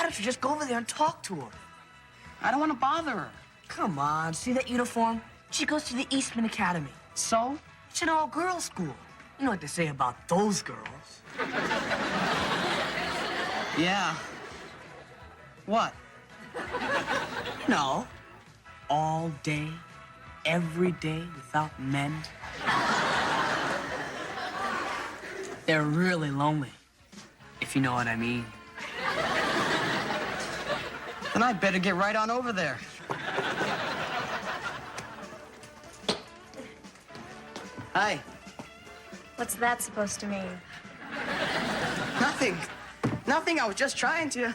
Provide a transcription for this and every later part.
don't you just go over there and talk to her? I don't want to bother her. Come on, see that uniform? She goes to the Eastman Academy. So? It's an all-girls school. You know what they say about those girls. Yeah. What? No. All day, every day without men. They're really lonely, if you know what I mean. Then I better get right on over there. Hi. What's that supposed to mean? Nothing. Nothing. I was just trying to.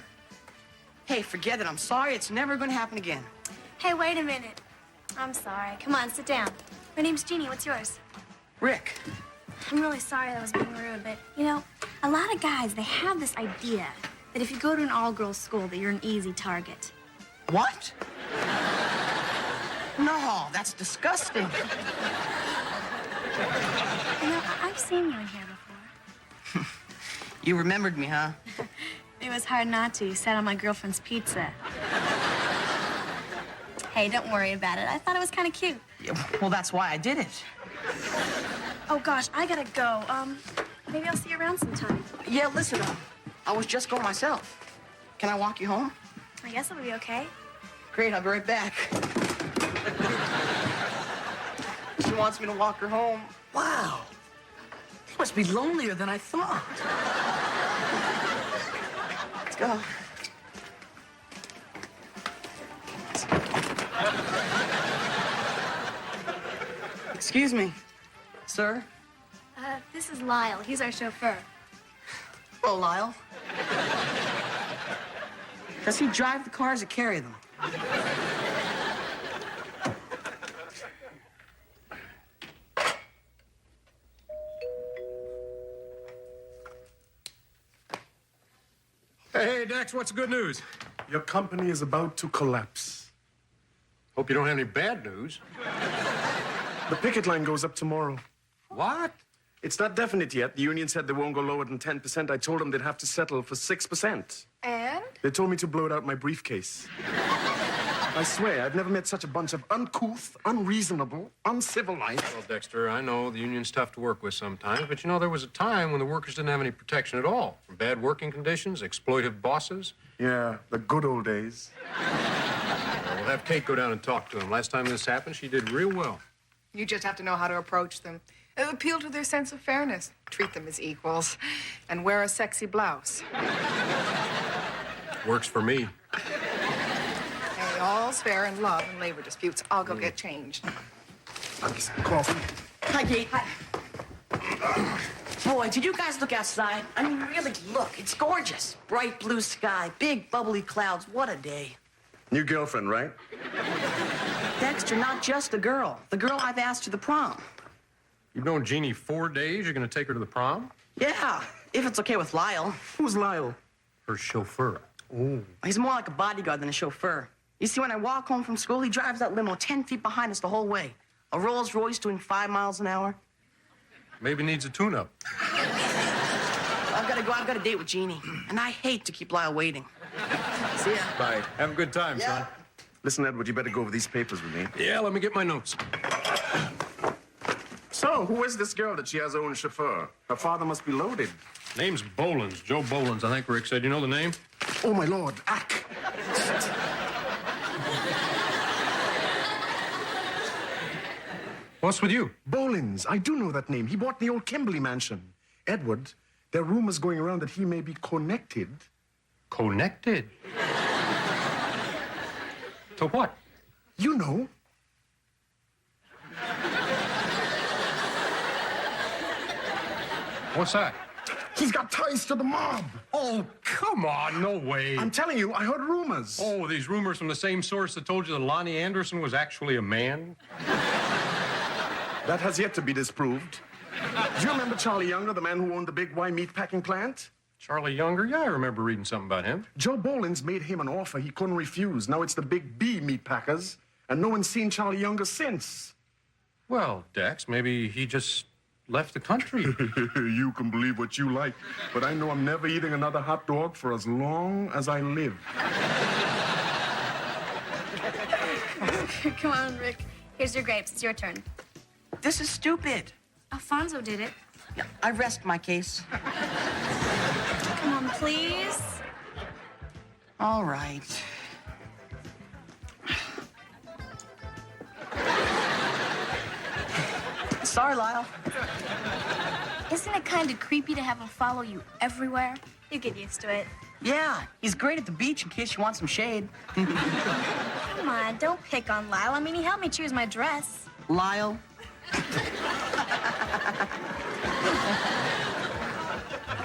Hey, forget it. I'm sorry. It's never going to happen again. Hey, wait a minute. I'm sorry. Come on, sit down. My name's Jeannie. What's yours? Rick. I'm really sorry that I was being rude, but, you know, a lot of guys, they have this idea that if you go to an all-girls school, that you're an easy target. What? No, that's disgusting. You know, I've seen you in here before. You remembered me, huh? It was hard not to. You sat on my girlfriend's pizza. Hey, don't worry about it. I thought it was kind of cute. Yeah, well, that's why I did it. Oh, gosh, I gotta go. Maybe I'll see you around sometime. Yeah, listen, I was just going myself. Can I walk you home? I guess it'll be okay. Great, I'll be right back. She wants me to walk her home. Wow. They must be lonelier than I thought. Let's go. Excuse me, sir. This is Lyle. He's our chauffeur. Hello, Lyle. Does he drive the cars or carry them? Hey, Dex, what's the good news? Your company is about to collapse. Hope you don't have any bad news. The picket line goes up tomorrow. What? It's not definite yet. The union said they won't go lower than 10%. I told them they'd have to settle for 6%. And? They told me to blow it out my briefcase. I swear, I've never met such a bunch of uncouth, unreasonable, uncivilized... Well, Dexter, I know the union's tough to work with sometimes, but you know, there was a time when the workers didn't have any protection at all. From bad working conditions, exploitive bosses. Yeah, the good old days. We'll have Kate go down and talk to them. Last time this happened, she did real well. You just have to know how to approach them. Appeal to their sense of fairness. Treat them as equals. And wear a sexy blouse. Works for me. Hey, all's fair in love and labor disputes. I'll go get changed. I'll get some coffee. Hi, Kate. Hi. Boy, did you guys look outside? I mean, really look. It's gorgeous. Bright blue sky, big bubbly clouds. What a day. New girlfriend, right? Dexter, not just the girl. The girl I've asked to the prom. You've known Jeannie 4 days. You're going to take her to the prom? Yeah, if it's okay with Lyle. Who's Lyle? Her chauffeur. Oh. He's more like a bodyguard than a chauffeur. You see, when I walk home from school, he drives that limo 10 feet behind us the whole way. A Rolls Royce doing 5 miles an hour. Maybe needs a tune-up. I've got to go. I've got a date with Jeannie. And I hate to keep Lyle waiting. See ya. Bye. Have a good time, son. Listen, Edward, you better go over these papers with me. Yeah, let me get my notes. So, who is this girl that she has her own chauffeur? Her father must be loaded. Name's Bolins. Joe Bolins, I think Rick said. You know the name? Oh, my lord. Ack. What's with you? Bolins. I do know that name. He bought the old Kimberly mansion. Edward, there are rumors going around that he may be connected. Connected? To what? You know. What's that? He's got ties to the mob. Oh, come on. No way. I'm telling you, I heard rumors. Oh, these rumors from the same source that told you that Lonnie Anderson was actually a man? That has yet to be disproved. Do you remember Charlie Younger, the man who owned the big Y meatpacking plant? Charlie Younger? Yeah, I remember reading something about him. Joe Bolins made him an offer he couldn't refuse. Now it's the big B meatpackers, and no one's seen Charlie Younger since. Well, Dex, maybe he just left the country. You can believe what you like, but I know I'm never eating another hot dog for as long as I live. Come on, Rick. Here's your grapes. It's your turn. This is stupid. Alfonso did it. Yeah, I rest my case. Come on, please. All right. Sorry, Lyle. Isn't it kind of creepy to have him follow you everywhere? You get used to it. Yeah, he's great at the beach in case you want some shade. Come on, don't pick on Lyle. I mean, he helped me choose my dress. Lyle.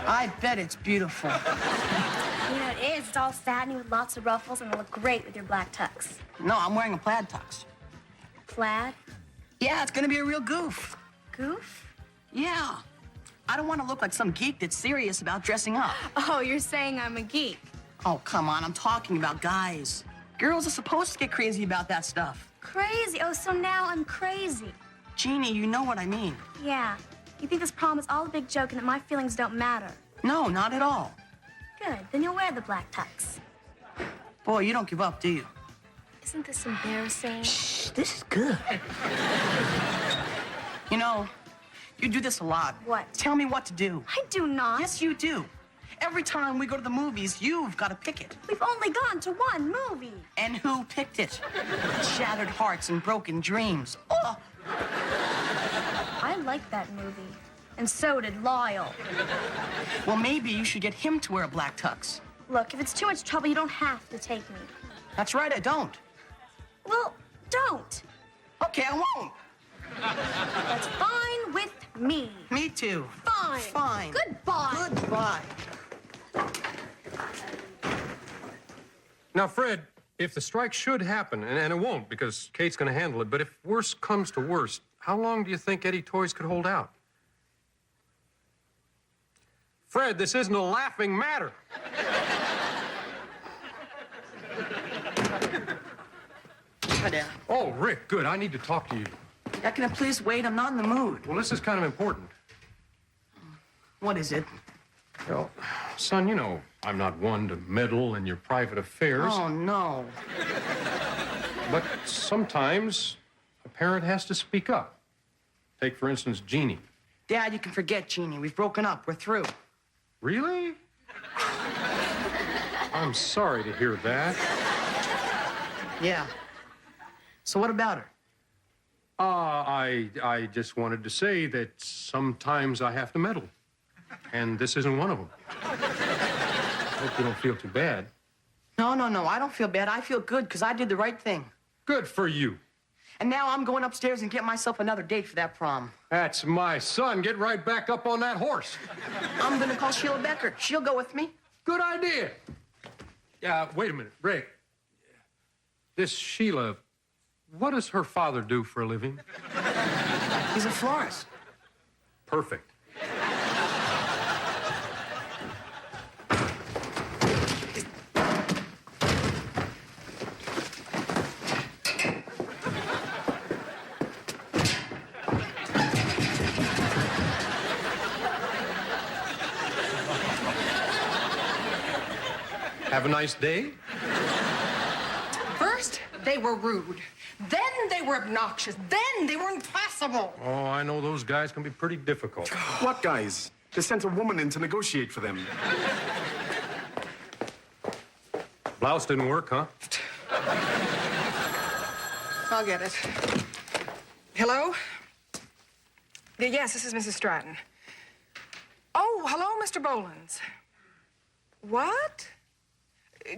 I bet it's beautiful. You know, it is. It's all satiny with lots of ruffles, and it'll look great with your black tux. No, I'm wearing a plaid tux. Plaid? Yeah, it's gonna be a real goof. Goof? Yeah. I don't want to look like some geek that's serious about dressing up. Oh, you're saying I'm a geek. Oh, come on, I'm talking about guys. Girls are supposed to get crazy about that stuff. Crazy? Oh, so now I'm crazy. Jeannie, you know what I mean. Yeah. You think this prom is all a big joke and that my feelings don't matter? No, not at all. Good. Then you'll wear the black tux. Boy, you don't give up, do you? Isn't this embarrassing? Shh, this is good. You know, you do this a lot. What? Tell me what to do. I do not. Yes, you do. Every time we go to the movies, you've got to pick it. We've only gone to one movie. And who picked it? Shattered hearts and broken dreams. Oh, I liked that movie. And so did Lyle. well, maybe you should get him to wear a black tux. Look, if it's too much trouble, you don't have to take me. That's right, I don't. Well, don't. Okay, I won't. That's fine with me. Me too. Fine. Fine. Goodbye. Goodbye. Now, Fred, if the strike should happen, and it won't because Kate's going to handle it, but if worse comes to worst, how long do you think Eddie Toys could hold out? Fred, this isn't a laughing matter. Oh, Rick, good. I need to talk to you. Can I please wait? I'm not in the mood. Well, this is kind of important. What is it? Well, son, you know I'm not one to meddle in your private affairs. Oh, no. But sometimes a parent has to speak up. Take, for instance, Jeannie. Dad, you can forget Jeannie. We've broken up. We're through. Really? I'm sorry to hear that. Yeah. So what about her? I just wanted to say that sometimes I have to meddle. And this isn't one of them. Hope you don't feel too bad. No. I don't feel bad. I feel good because I did the right thing. Good for you. And now I'm going upstairs and get myself another date for that prom. That's my son. Get right back up on that horse. I'm going to call Sheila Becker. She'll go with me. Good idea. Yeah, wait a minute. Rick, this Sheila, what does her father do for a living? He's a florist. Perfect. Have a nice day. First, they were rude. Then they were obnoxious. Then they were impossible. Oh, I know those guys can be pretty difficult. What guys? They sent a woman in to negotiate for them. Blouse didn't work, huh? I'll get it. Hello? Yes, this is Mrs. Stratton. Oh, hello, Mr. Bolins. What?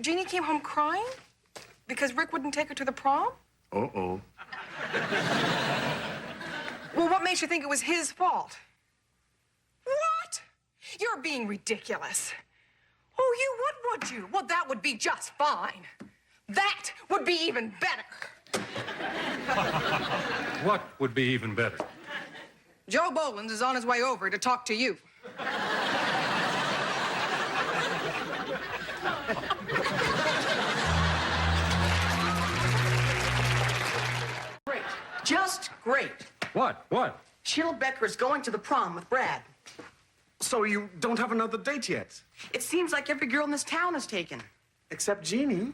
Jeannie came home crying? Because Rick wouldn't take her to the prom? Uh-oh. Well, what makes you think it was his fault? What? You're being ridiculous. Oh, you would you? Well, that would be just fine. That would be even better. What would be even better? Joe Bolins is on his way over to talk to you. Great. Just great. What? What? Jill Becker is going to the prom with Brad. So you don't have another date yet? It seems like every girl in this town is taken. Except Jeannie.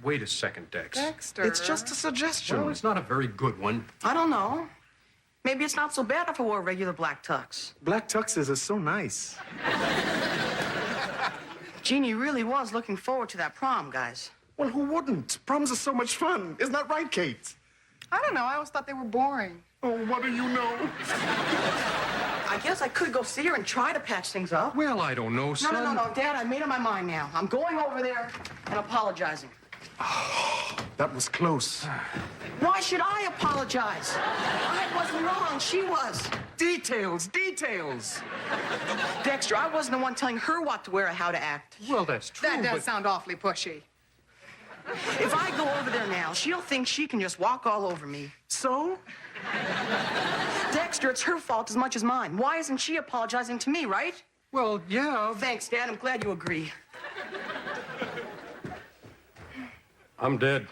Wait a second, Dex. Dexter. It's just a suggestion. Well, it's not a very good one. I don't know. Maybe it's not so bad if I wore regular black tux. Black tuxes are so nice. Jeannie really was looking forward to that prom, guys. Well, who wouldn't? Proms are so much fun. Isn't that right, Kate? I don't know. I always thought they were boring. Oh, what do you know? I guess I could go see her and try to patch things up. Well, I don't know, No, son. no, Dad, I made up my mind now. I'm going over there and apologizing. That was close. Why should I apologize? I wasn't wrong. She was. Details, details. Dexter, I wasn't the one telling her what to wear or how to act. Well, that's true, That does but... sound awfully pushy. If I go over there now, she'll think she can just walk all over me. So? Dexter, it's her fault as much as mine. Why isn't she apologizing to me, right? Well, yeah. Thanks, Dad. I'm glad you agree. I'm dead.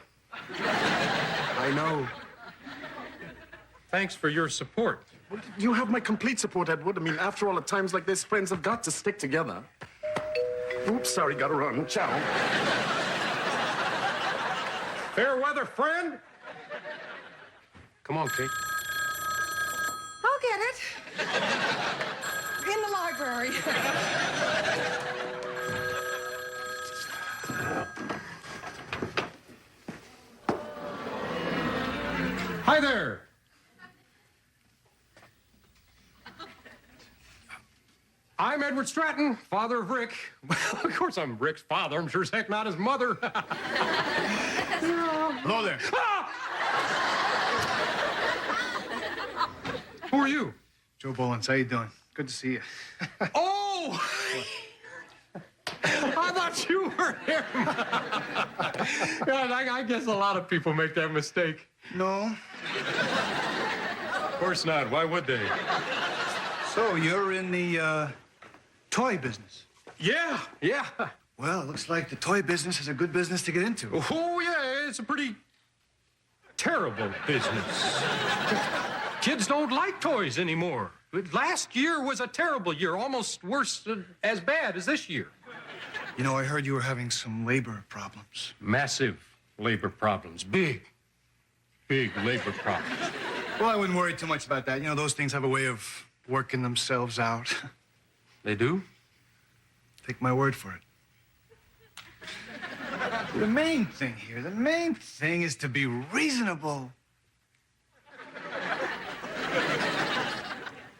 I know. Thanks for your support. You have my complete support, Edward. I mean, after all, at times like this, friends have got to stick together. Oops, sorry, gotta run. Ciao. Fair weather, friend. Come on, Kate. I'll get it. In the library. Hi there. I'm Edward Stratton, father of Rick. Well, of course I'm Rick's father. I'm sure as heck not his mother. Hello there. Who are you? Joe Bolins, how you doing? Good to see you. Oh! I thought you were him. God, I guess a lot of people make that mistake. No. Of course not. Why would they? So you're in the toy business? Yeah. Well, it looks like the toy business is a good business to get into. Oh, yeah, it's a pretty terrible business. Kids don't like toys anymore. Last year was a terrible year, almost worse, as bad as this year. You know, I heard you were having some labor problems. Massive labor problems. Big labor problems. Well, I wouldn't worry too much about that. You know, those things have a way of working themselves out. They do? Take my word for it. The main thing is to be reasonable.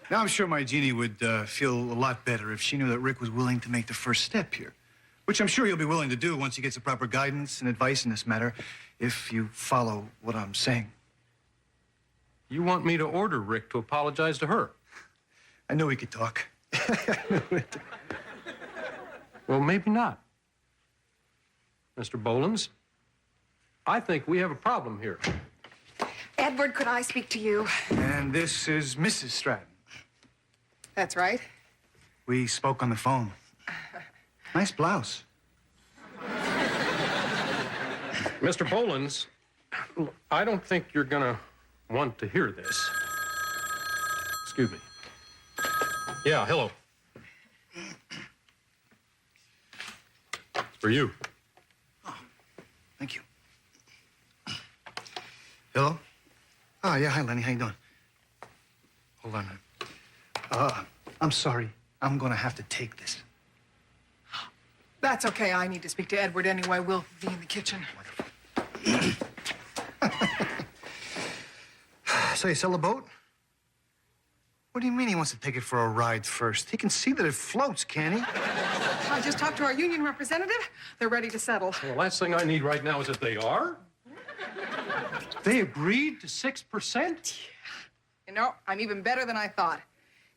Now, I'm sure my Jeannie would feel a lot better if she knew that Rick was willing to make the first step here, which I'm sure he'll be willing to do once he gets the proper guidance and advice in this matter, if you follow what I'm saying. You want me to order Rick to apologize to her? I knew we could talk. Well, maybe not. Mr. Bolins, I think we have a problem here. Edward, could I speak to you? And this is Mrs. Stratton. That's right. We spoke on the phone. Nice blouse. Mr. Bolins, I don't think you're gonna want to hear this. Excuse me. Yeah, hello. It's for you. Thank you. Hello? Oh, yeah, hi, Lenny. How you doing? Hold on a minute. I'm sorry. I'm gonna have to take this. That's okay. I need to speak to Edward anyway. We'll be in the kitchen. So you sell a boat? What do you mean he wants to take it for a ride first? He can see that it floats, can't he? I just talked to our union representative. They're ready to settle. Well, the last thing I need right now is that they are. They agreed to 6%? You know, I'm even better than I thought.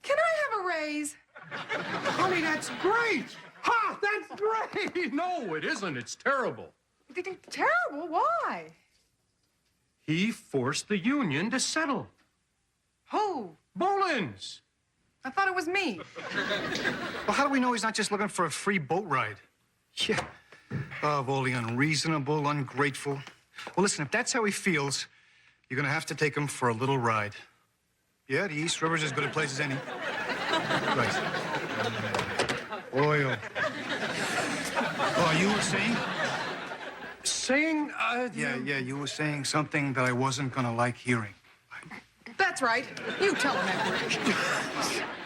Can I have a raise? Honey, that's great. Ha! That's great. No, it isn't. It's terrible. Terrible? Why? He forced the union to settle. Who? Bolins. I thought it was me. Well, how do we know he's not just looking for a free boat ride? Yeah. Of all the unreasonable, ungrateful. Well, listen, if that's how he feels, you're gonna have to take him for a little ride. Yeah, the East River's as good a place as any. Right. Oil. Oh, you were saying? Saying, Yeah, you were saying something that I wasn't gonna like hearing. That's right. You tell him, Edward.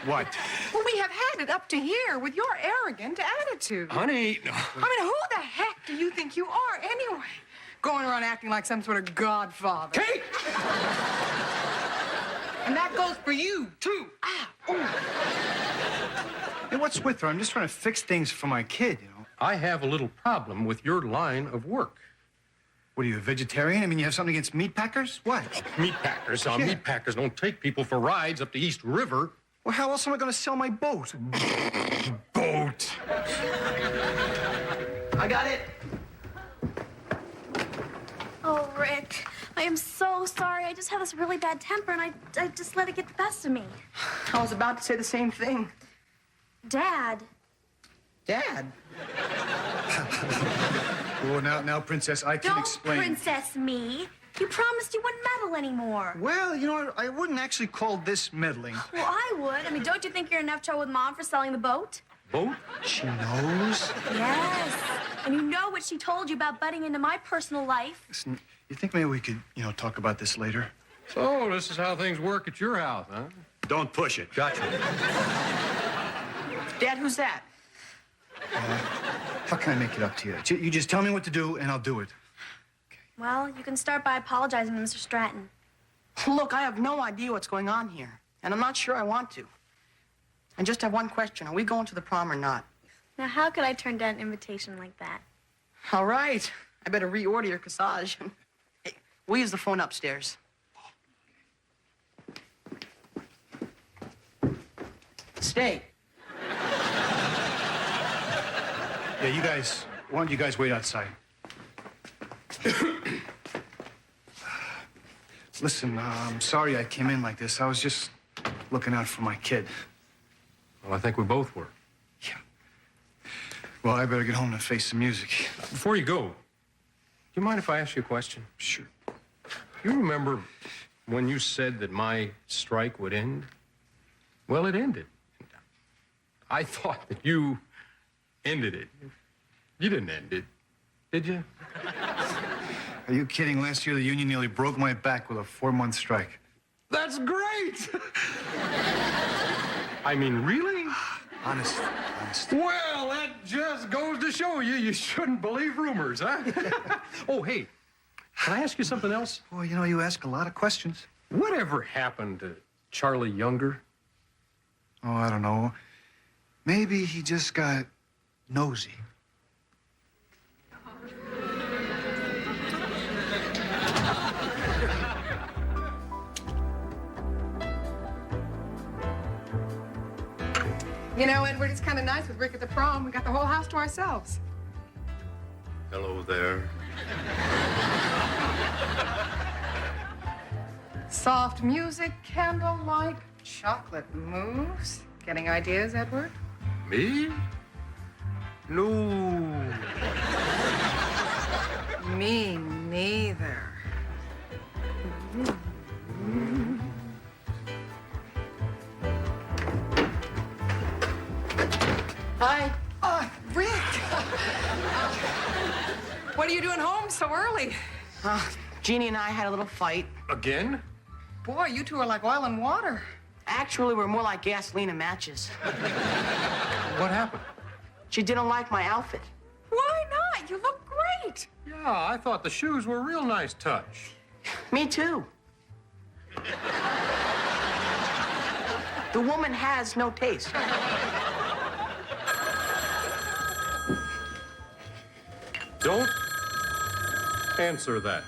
What? Well, we have had it up to here with your arrogant attitude. honey, no. I mean, who the heck do you think you are, anyway? Going around acting like some sort of godfather. Kate! And that goes for you, too. Hey, what's with her? I'm just trying to fix things for my kid, you know. I have a little problem with your line of work. What are you, a vegetarian? I mean, you have something against meat packers? What? Meat packers. Yeah. Meat packers don't take people for rides up the East River. Well, how else am I gonna sell my boat? Boat. I got it. Oh, Rick, I am so sorry. I just have this really bad temper, and I just let it get the best of me. I was about to say the same thing. Dad. Dad. Oh, now, Princess, I can Don't explain. princess me. You promised you wouldn't meddle anymore. Well, you know, I wouldn't actually call this meddling. Well, I would. I mean, don't you think you're in enough trouble with Mom for selling the boat? Boat? She knows. Yes. And you know what she told you about butting into my personal life. Listen, you think maybe we could, talk about this later? So, this is how things work at your house, huh? Don't push it. Gotcha. Dad, who's that? How can I make it up to you? You just tell me what to do, and I'll do it. Well, you can start by apologizing to Mr. Stratton. Look, I have no idea what's going on here, and I'm not sure I want to. I just have one question. Are we going to the prom or not? Now, how could I turn down an invitation like that? All right. I better reorder your corsage. Hey, we'll use the phone upstairs. Stay. Yeah, you guys, why don't you guys wait outside? Listen, I'm sorry I came in like this. I was just looking out for my kid. Well, I think we both were. Yeah. Well, I better get home and face the music. Before you go, do you mind if I ask you a question? Sure. You remember when you said that my strike would end? Well, it ended. I thought that you ended it. You didn't end it, did you? Are you kidding? Last year, the union nearly broke my back with a 4-month strike. That's great! I mean, really? Honest. Well, that just goes to show you shouldn't believe rumors, huh? Oh, hey, can I ask you something else? Well, you ask a lot of questions. Whatever happened to Charlie Younger? Oh, I don't know. Maybe he just got nosy. You know, Edward, it's kind of nice with Rick at the prom. We got the whole house to ourselves. Hello there. Soft music, candlelight, chocolate mousse. Getting ideas, Edward? Me? No. Me neither. Hi. Rick! What are you doing home so early? Jeannie and I had a little fight. Again? Boy, you two are like oil and water. Actually, we're more like gasoline and matches. What happened? She didn't like my outfit. Why not? You look great. Yeah, I thought the shoes were a real nice touch. Me too. The woman has no taste. Don't answer that.